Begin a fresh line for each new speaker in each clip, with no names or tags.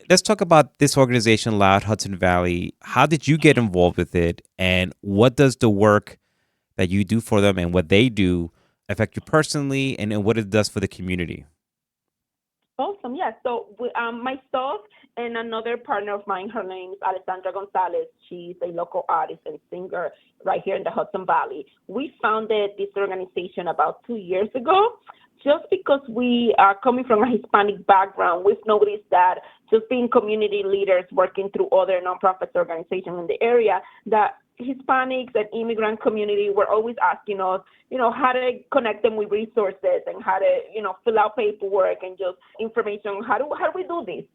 let's talk about this organization, Loud Hudson Valley. How did you get involved with it, and what does the work that you do for them and what they do affect you personally, and what it does for the community?
Awesome. Yeah. So myself and another partner of mine, her name is Alessandra Gonzalez. She's a local artist and singer right here in the Hudson Valley. We founded this organization about 2 years ago. Just because we are coming from a Hispanic background, we've noticed that just being community leaders working through other nonprofit organizations in the area, that Hispanics and immigrant community were always asking us, how to connect them with resources and how to, fill out paperwork and just information. How do we do this?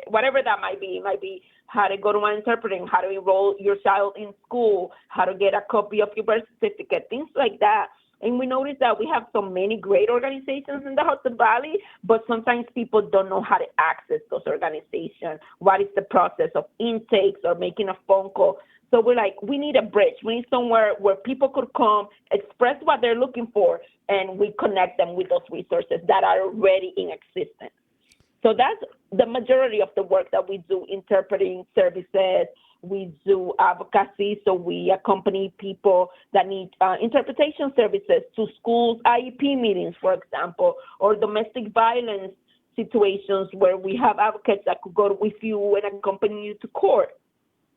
Whatever that might be. It might be how to go to an interpreting, how to enroll your child in school, how to get a copy of your birth certificate, things like that. And we noticed that we have so many great organizations in the Hudson Valley, but sometimes people don't know how to access those organizations. What is the process of intakes or making a phone call? So we're like, we need a bridge. We need somewhere where people could come, express what they're looking for, and we connect them with those resources that are already in existence. So that's the majority of the work that we do, interpreting services. We do advocacy, so we accompany people that need interpretation services to schools, IEP meetings, for example, or domestic violence situations where we have advocates that could go with you and accompany you to court,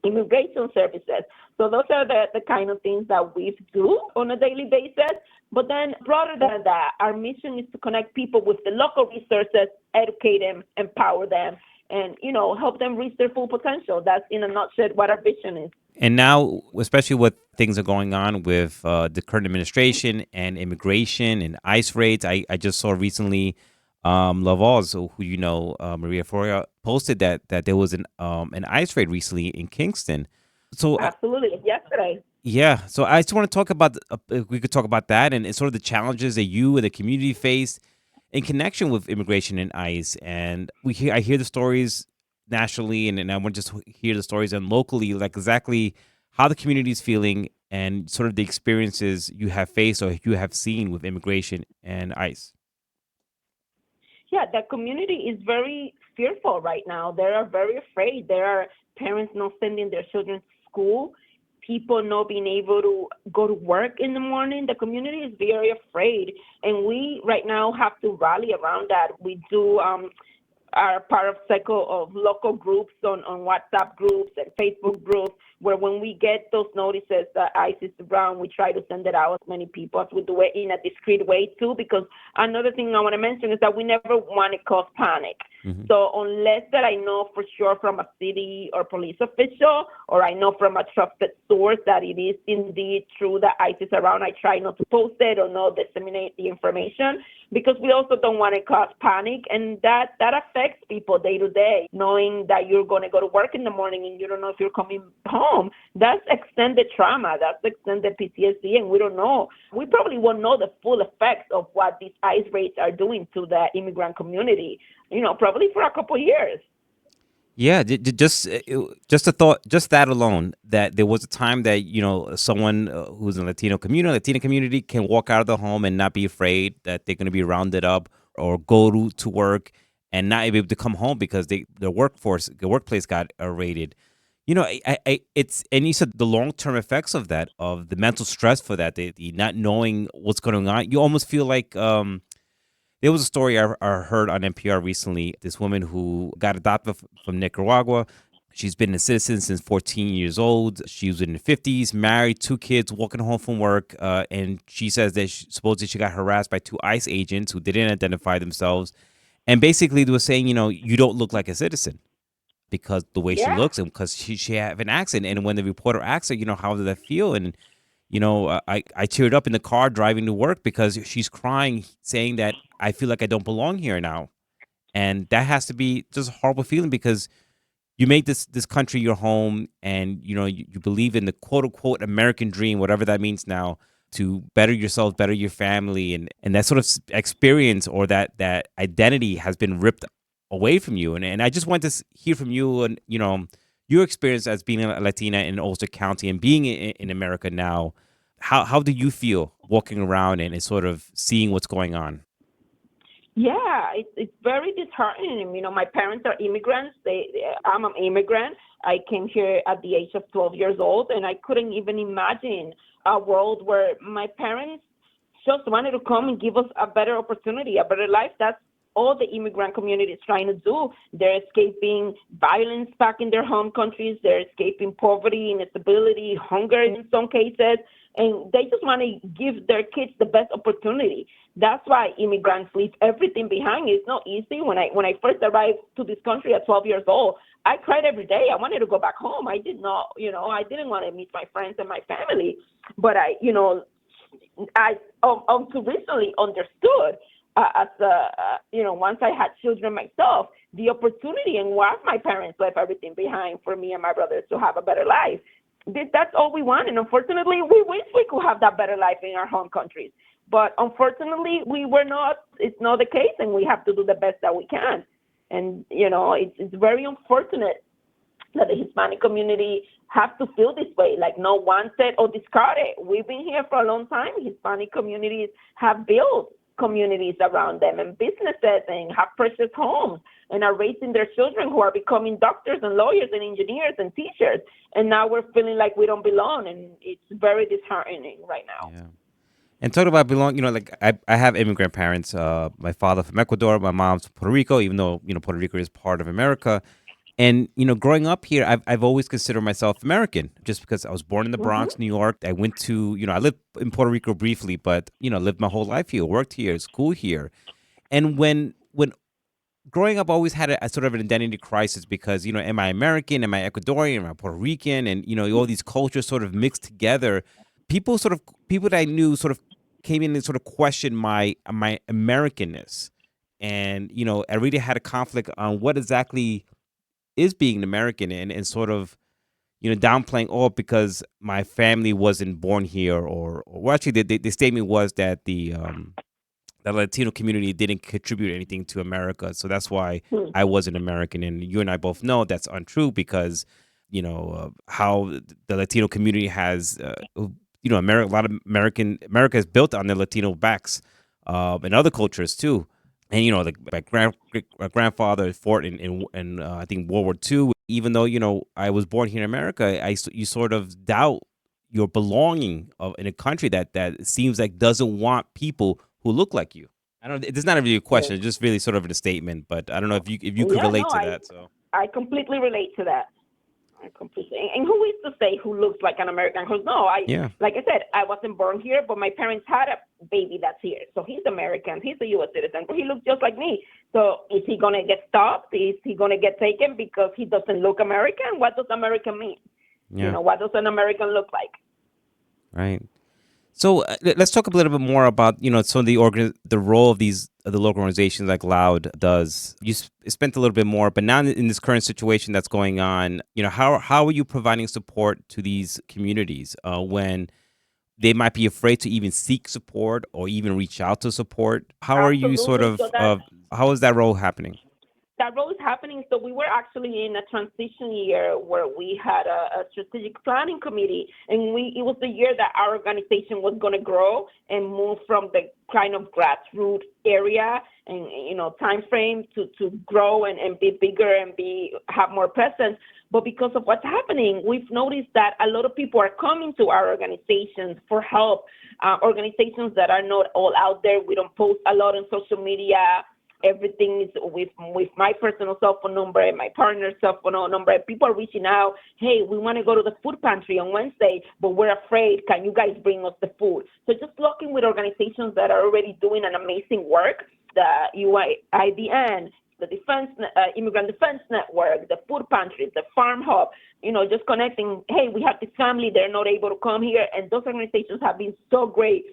immigration services. So those are the kind of things that we do on a daily basis. But then broader than that, our mission is to connect people with the local resources, educate them, empower them, and, help them reach their full potential. That's in a nutshell what our vision is.
And now, especially what things are going on with the current administration and immigration and ICE raids, I just saw recently Laval, so who Maria Floria, posted that there was an ICE raid recently in Kingston. So
Absolutely. Yesterday.
yeah, so I just want to talk about if we could talk about that and sort of the challenges that you and the community face in connection with immigration and ICE. And I hear the stories nationally, and I want to just hear the stories and locally, like exactly how the community is feeling and sort of the experiences you have faced or you have seen with immigration and ICE.
Yeah, the community is very fearful right now. They are very afraid. There are parents not sending their children to school, people not being able to go to work in the morning. The community is very afraid. And we right now have to rally around that. We do are part of cycle of local groups on WhatsApp groups and Facebook groups where when we get those notices that ICE is around, we try to send it out as many people as we do it in a discreet way too, because another thing I want to mention is that we never want to cause panic.
Hmm.
So unless that I know for sure from a city or police official, or I know from a trusted source that it is indeed true that ICE is around, I try not to post it or not disseminate the information, because we also don't want to cause panic, and that affects people day to day, knowing that you're going to go to work in the morning and you don't know if you're coming home. That's extended trauma, that's extended PTSD, and we don't know. We probably won't know the full effects of what these ICE raids are doing to the immigrant community, probably for a couple of years.
Yeah, just a thought, just that alone, that there was a time that someone who's in Latina community can walk out of the home and not be afraid that they're going to be rounded up or go to work and not be able to come home because their workplace got raided. It's, and you said the long term effects of that, of the mental stress for that, the not knowing what's going on. You almost feel like there was a story I heard on NPR recently. This woman who got adopted from Nicaragua. She's been a citizen since 14 years old. She was in her 50s, married, two kids, walking home from work. And she says that supposedly she got harassed by two ICE agents who didn't identify themselves. And basically they were saying, you don't look like a citizen because the way she
Yeah.
looks and because she have an accent. And when the reporter asked her, how did that feel? And I teared up in the car driving to work because she's crying, saying that I feel like I don't belong here now. And that has to be just a horrible feeling because you made this country your home, and you believe in the quote unquote American dream, whatever that means now, to better yourself, better your family, and that sort of experience or that identity has been ripped away from you. And I just want to hear from you and your experience as being a Latina in Ulster County and being in America now. How do you feel walking around and sort of seeing what's going on?
It's very disheartening. My parents are immigrants. I'm an immigrant. I came here at the age of 12 years old, and I couldn't even imagine a world where my parents just wanted to come and give us a better opportunity, a better life. That's all the immigrant community is trying to do. They're escaping violence back in their home countries. They're escaping poverty, instability, hunger in some cases, and they just want to give their kids the best opportunity. That's why immigrants leave everything behind. It's not easy. When I first arrived to this country at 12 years old, I cried every day. I wanted to go back home. I did not, I didn't want to meet my friends and my family. But I until recently understood once I had children myself, the opportunity and why my parents left everything behind for me and my brothers to have a better life. That's all we want. And unfortunately, we wish we could have that better life in our home countries. But unfortunately, we were not. It's not the case, and we have to do the best that we can. And, it's very unfortunate that the Hispanic community have to feel this way, like no wanted or discarded. We've been here for a long time. Hispanic communities have built communities around them and businesses and have precious homes and are raising their children who are becoming doctors and lawyers and engineers and teachers. And now we're feeling like we don't belong, and it's very disheartening right now.
Yeah. And talking about belong, like I have immigrant parents. My father from Ecuador, my mom's from Puerto Rico, even though, Puerto Rico is part of America. And, growing up here, I've always considered myself American just because I was born in the Bronx, New York. I went to, I lived in Puerto Rico briefly, but, lived my whole life here, worked here, school here. And when growing up, I always had a sort of an identity crisis because, am I American? Am I Ecuadorian? Am I Puerto Rican? And, all these cultures sort of mixed together. People that I knew sort of came in and sort of questioned my Americanness. And, I really had a conflict on what exactly is being an American, and sort of, downplaying because my family wasn't born here, or well, actually the statement was that the Latino community didn't contribute anything to America, so that's why I wasn't American. And you and I both know that's untrue because, how the Latino community has, America, a lot of America is built on the Latino backs, and other cultures too. And like my grandfather fought in I think World War II. Even though I was born here in America, you sort of doubt your belonging in a country that seems like doesn't want people who look like you. I don't. It's not really a question. It's just really sort of a statement. But I don't know if you could relate to that. So
I completely relate to that. And who is to say who looks like an American? Who's no? Like I said, I wasn't born here, but my parents had a baby that's here, so he's American. He's a U.S. citizen, but he looks just like me. So is he gonna get stopped? Is he gonna get taken because he doesn't look American? What does American mean?
Yeah.
What does an American look like?
Right. So let's talk a little bit more about some of the role of the local organizations like Loud does. You spent a little bit more, but now in this current situation that's going on, how are you providing support to these communities when they might be afraid to even seek support or even reach out to support? How are you sort of how is that role happening?
That role is happening. So we were actually in a transition year where we had a strategic planning committee, and it was the year that our organization was going to grow and move from the kind of grassroots area and time frame to grow and be bigger and have more presence. But because of what's happening, we've noticed that a lot of people are coming to our organizations for help. Organizations that are not all out there. We don't post a lot on social media. Everything is with my personal cell phone number and my partner's cell phone number. People are reaching out, hey, we want to go to the food pantry on Wednesday, but we're afraid. Can you guys bring us the food? So just working with organizations that are already doing an amazing work, the UIDN, the Immigrant Defense Network, the food pantries, the Farm Hub, just connecting, hey, we have this family, they're not able to come here. And those organizations have been so great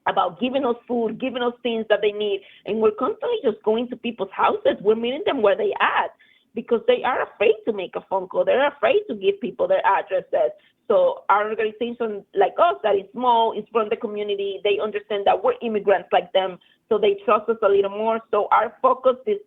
about giving us food, giving us things that they need. And we're constantly just going to people's houses. We're meeting them where they at because they are afraid to make a phone call. They're afraid to give people their addresses. So our organization, like us, that is small, is from the community. They understand that we're immigrants like them, so they trust us a little more. So our focus this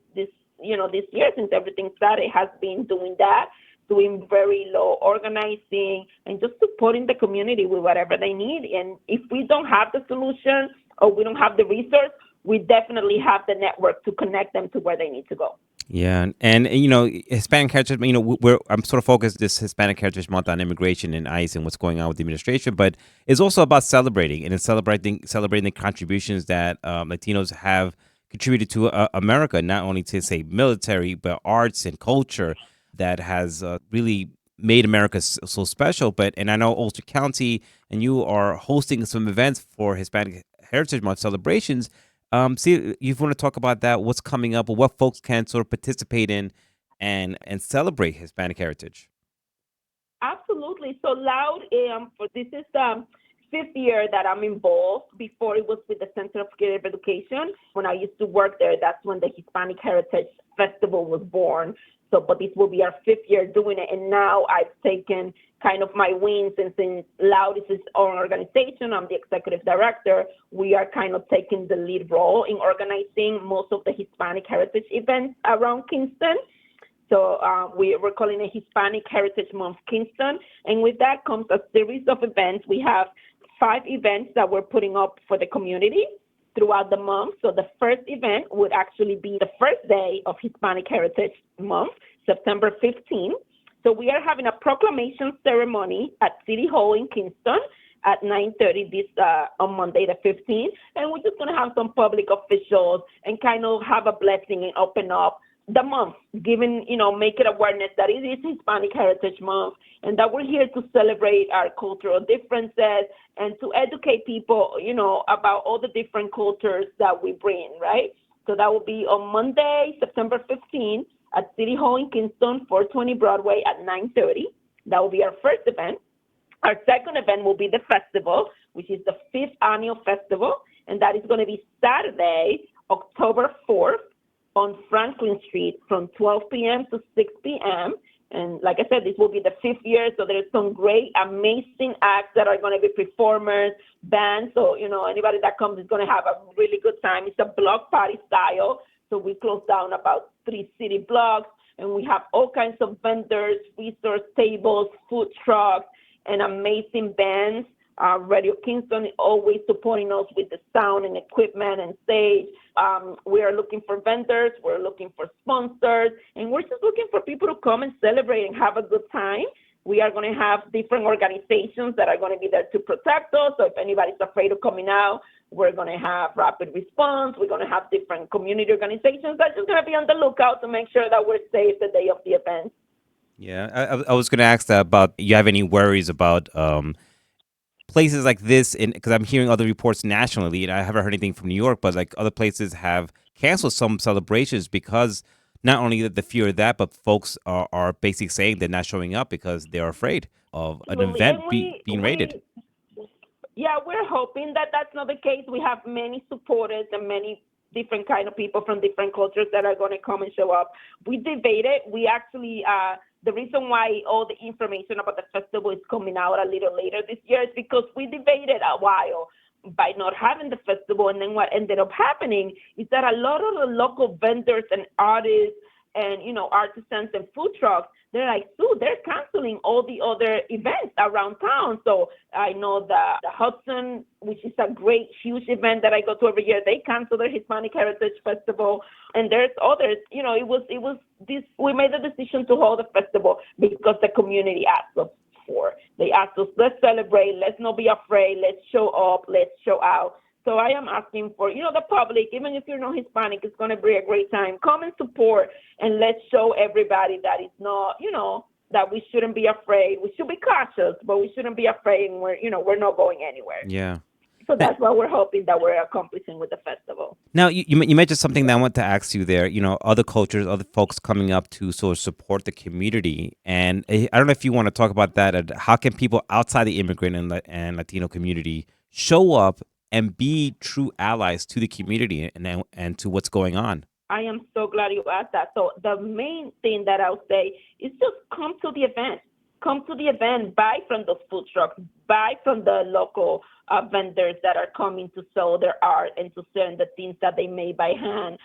year, since everything started, has been doing that, doing very low organizing and just supporting the community with whatever they need. And if we don't have the solution or we don't have the resource, we definitely have the network to connect them to where they need to go.
Yeah, Hispanic Heritage. I'm sort of focused this Hispanic Heritage Month on immigration and ICE and what's going on with the administration, but it's also about celebrating and it's celebrating the contributions that Latinos have contributed to America, not only to say military, but arts and culture that has really made America so special. And I know Ulster County and you are hosting some events for Hispanic Heritage Month celebrations. See, you want to talk about that? What's coming up, or what folks can sort of participate in and celebrate Hispanic heritage?
Absolutely. So Loud, for this is the fifth year that I'm involved. Before it was with the Center of Creative Education. When I used to work there, that's when the Hispanic Heritage Festival was born. So, but this will be our fifth year doing it. And now I've taken kind of my wings, and since Loud is its own organization, I'm the executive director, we are kind of taking the lead role in organizing most of the Hispanic heritage events around Kingston. So we're calling it Hispanic Heritage Month Kingston. And with that comes a series of events. We have 5 events that we're putting up for the community throughout the month. So the first event would actually be the first day of Hispanic Heritage Month, September 15th. So we are having a proclamation ceremony at City Hall in Kingston at 9:30 this on Monday the 15th. And we're just going to have some public officials and kind of have a blessing and open up the month, giving, make it awareness that it is Hispanic Heritage Month and that we're here to celebrate our cultural differences and to educate people, about all the different cultures that we bring, right? So that will be on Monday, September 15th at City Hall in Kingston, 420 Broadway at 9:30. That will be our first event. Our second event will be the festival, which is the 5th annual festival, and that is going to be Saturday, October 4th, on Franklin Street from 12 p.m. to 6 p.m. And like I said, this will be the 5th year, so there's some great, amazing acts that are going to be performers, bands. So, anybody that comes is going to have a really good time. It's a block party style, so we close down about 3 city blocks, and we have all kinds of vendors, resource tables, food trucks, and amazing bands. Radio Kingston is always supporting us with the sound and equipment and stage. We are looking for vendors, we're looking for sponsors, and we're just looking for people to come and celebrate and have a good time. We are going to have different organizations that are going to be there to protect us. So if anybody's afraid of coming out, we're going to have rapid response. We're going to have different community organizations that are just going to be on the lookout to make sure that we're safe the day of the event.
Yeah, I was going to ask that about, you have any worries about places like this, because I'm hearing other reports nationally, and I haven't heard anything from New York, but like other places have canceled some celebrations because not only the fear of that, but folks are basically saying they're not showing up because they're afraid of an
Absolutely.
event
And
being raided.
yeah, we're hoping that that's not the case. We have many supporters and many different kind of people from different cultures that are going to come and show up. We debated. We actually, the reason why all the information about the festival is coming out a little later this year is because we debated a while by not having the festival. And then what ended up happening is that a lot of the local vendors and artists and, artisans and food trucks, they're like, Sue, they're canceling all the other events around town. So I know that the Hudson, which is a great, huge event that I go to every year, they canceled their Hispanic Heritage Festival. And there's others, it was this, we made the decision to hold the festival because the community asked us for. They asked us, let's celebrate, let's not be afraid, let's show up, let's show out. So I am asking for, the public, even if you're not Hispanic, it's going to be a great time. Come and support, and let's show everybody that it's not, that we shouldn't be afraid. We should be cautious, but we shouldn't be afraid, and we're not going anywhere.
Yeah.
So that's what we're hoping that we're accomplishing with the festival.
Now, you mentioned something that I want to ask you there. Other cultures, other folks coming up to sort of support the community. And I don't know if you want to talk about that. How can people outside the immigrant and Latino community show up and be true allies to the community and to what's going on?
I am so glad you asked that. So the main thing that I'll say is just come to the event. Come to the event, buy from those food trucks, buy from the local vendors that are coming to sell their art and to sell the things that they made by hand.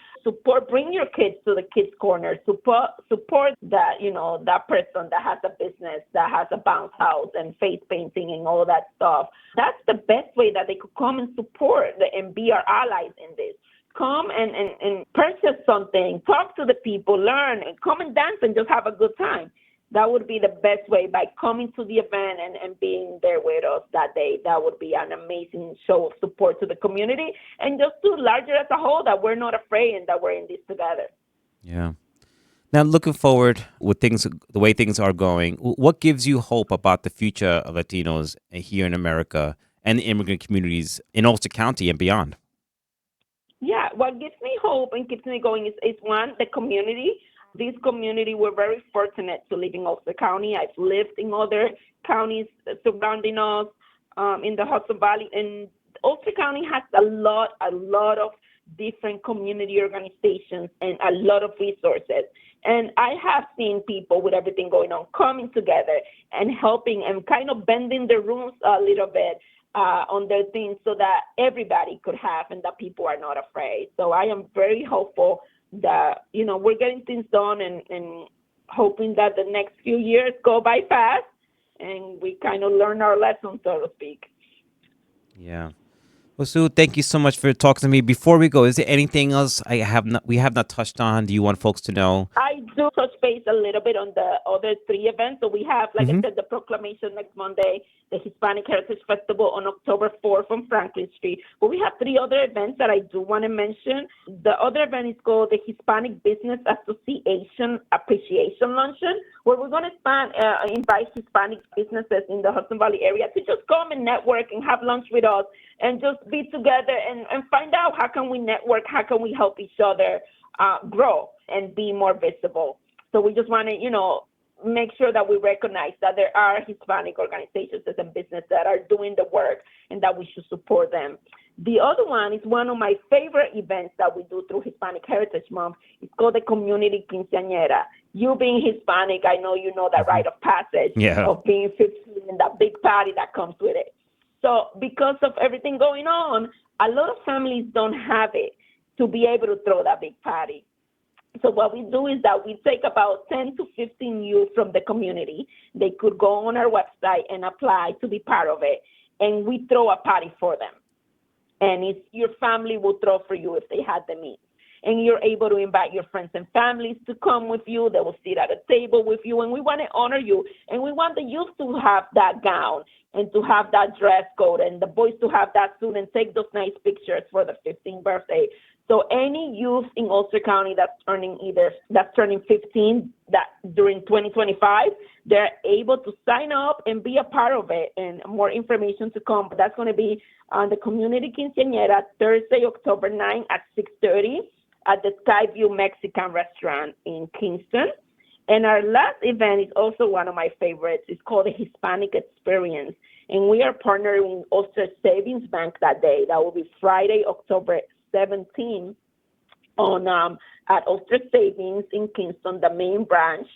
Bring your kids to the kids corner. Support that, that person that has a business, that has a bounce house and face painting and all that stuff. That's the best way that they could come and support and be our allies in this. come and purchase something, talk to the people, learn, and come and dance and just have a good time. That would be the best way, by coming to the event and being there with us that day. That would be an amazing show of support to the community, and just to larger as a whole, that we're not afraid and that we're in this together.
Yeah. Now, looking forward with things, the way things are going, what gives you hope about the future of Latinos here in America and the immigrant communities in Ulster County and beyond?
Yeah, what gives me hope and keeps me going is one, the community. This community, we're very fortunate to live in Ulster County. I've lived in other counties surrounding us, in the Hudson Valley, and Ulster County has a lot of different community organizations and a lot of resources. And I have seen people with everything going on coming together and helping and kind of bending the rules a little bit on their things, so that everybody could have and that people are not afraid. So I am very hopeful that, we're getting things done, and hoping that the next few years go by fast and we kind of learn our lessons, so to speak.
Yeah. Well, Sue, thank you so much for talking to me. Before we go, is there anything else we have not touched on? Do you want folks to know?
I do touch base a little bit on the other three events. So we have, like I
Hmm.
said, the proclamation next Monday, the Hispanic Heritage Festival on October 4th on Franklin Street. But we have three other events that I do want to mention. The other event is called the Hispanic Business Association Appreciation Luncheon, where we're going to invite Hispanic businesses in the Hudson Valley area to just come and network and have lunch with us and just be together and find out how can we network, how can we help each other grow and be more visible. So we just want to, make sure that we recognize that there are Hispanic organizations and businesses that are doing the work and that we should support them. The other one is one of my favorite events that we do through Hispanic Heritage Month. It's called the Community Quinceañera. You being Hispanic, I know you know that rite of passage
Yeah.
of being 15 and that big party that comes with it. So because of everything going on, a lot of families don't have it to be able to throw that big party. So what we do is that we take about 10 to 15 youth from the community. They could go on our website and apply to be part of it, and we throw a party for them. And it's your family will throw for you if they had the means. And you're able to invite your friends and families to come with you. They will sit at a table with you, and we want to honor you. And we want the youth to have that gown and to have that dress code, and the boys to have that suit and take those nice pictures for the 15th birthday. So any youth in Ulster County that's turning 15 that during 2025, they're able to sign up and be a part of it. And more information to come. But that's going to be on the Community Quinceañera Thursday, October 9 at 6:30 at the Skyview Mexican Restaurant in Kingston. And our last event is also one of my favorites. It's called the Hispanic Experience. And we are partnering with Ulster Savings Bank that day. That will be Friday, October 17 on at Ulster Savings in Kingston, the main branch.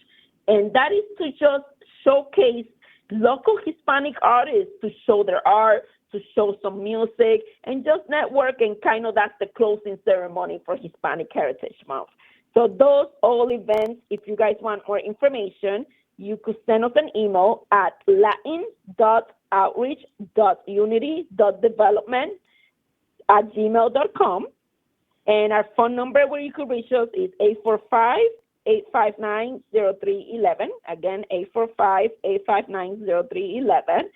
And that is to just showcase local Hispanic artists, to show their art, to show some music, and just network. And kind of that's the closing ceremony for Hispanic Heritage Month. So those all events, if you guys want more information, you could send us an email at latin.outreach.unity.development@gmail.com. And our phone number where you could reach us is 845-859-0311. Again, 845-859-0311.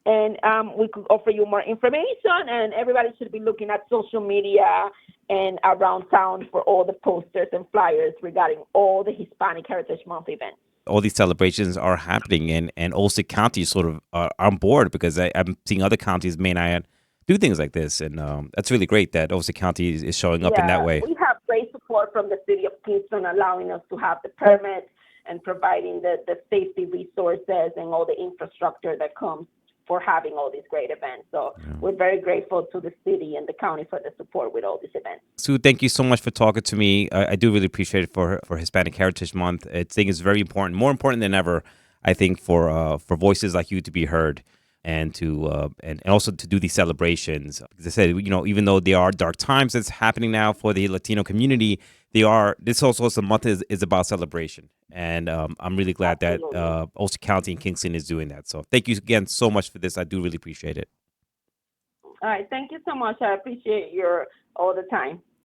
And we could offer you more information, and everybody should be looking at social media and around town for all the posters and flyers regarding all the Hispanic Heritage Month events.
All these celebrations are happening, and Ulster County sort of are on board, because I'm seeing other counties may not do things like this. And that's really great that Ulster County is showing up in that way.
We have great support from the city of Kingston, allowing us to have the permits and providing the safety resources and all the infrastructure that comes for having all these great events. So we're very grateful to the city and the county for the support with all these events.
Sue, thank you so much for talking to me. I do really appreciate it for Hispanic Heritage Month. I think it's very important, more important than ever, I think, for voices like you to be heard, and to and also to do these celebrations. As I said, even though there are dark times that's happening now for the Latino community, this also a month is about celebration. And I'm really glad that Ulster County and Kingston is doing that. So thank you again so much for this. I do really appreciate it.
All right. Thank you so much. I appreciate your all the time.